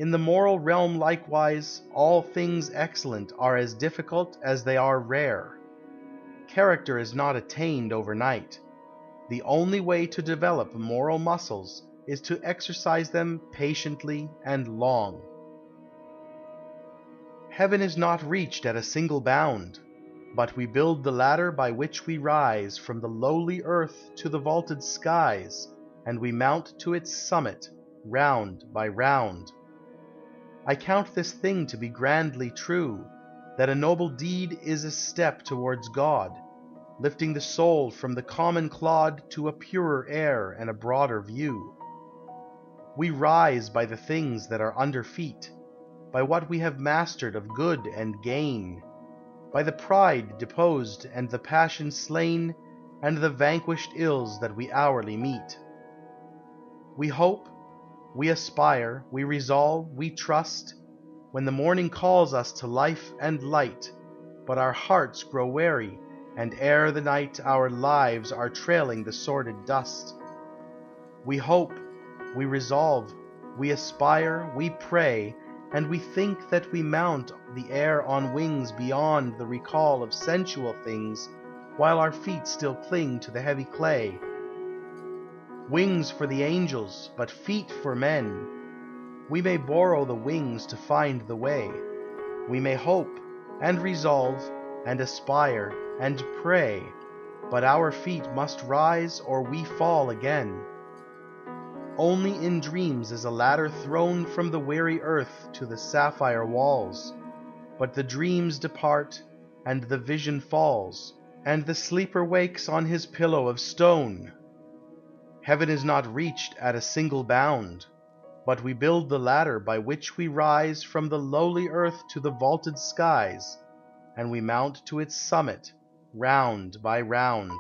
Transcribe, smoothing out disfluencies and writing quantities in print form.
In the moral realm likewise, all things excellent are as difficult as they are rare. Character is not attained overnight. The only way to develop moral muscles is to exercise them patiently and long. Heaven is not reached at a single bound, but we build the ladder by which we rise from the lowly earth to the vaulted skies, and we mount to its summit, round by round. I count this thing to be grandly true, that a noble deed is a step towards God, lifting the soul from the common clod to a purer air and a broader view. We rise by the things that are under feet, by what we have mastered of good and gain, by the pride deposed and the passion slain, and the vanquished ills that we hourly meet. We hope, we aspire, we resolve, we trust, when the morning calls us to life and light, but our hearts grow weary, and ere the night our lives are trailing the sordid dust. We hope, we resolve, we aspire, we pray, and we think that we mount the air on wings beyond the recall of sensual things, while our feet still cling to the heavy clay. Wings for the angels, but feet for men. We may borrow the wings to find the way. We may hope, and resolve, and aspire, and pray, but our feet must rise or we fall again. Only in dreams is a ladder thrown from the weary earth to the sapphire walls, but the dreams depart, and the vision falls, and the sleeper wakes on his pillow of stone. Heaven is not reached at a single bound, but we build the ladder by which we rise from the lowly earth to the vaulted skies, and we mount to its summit, round by round.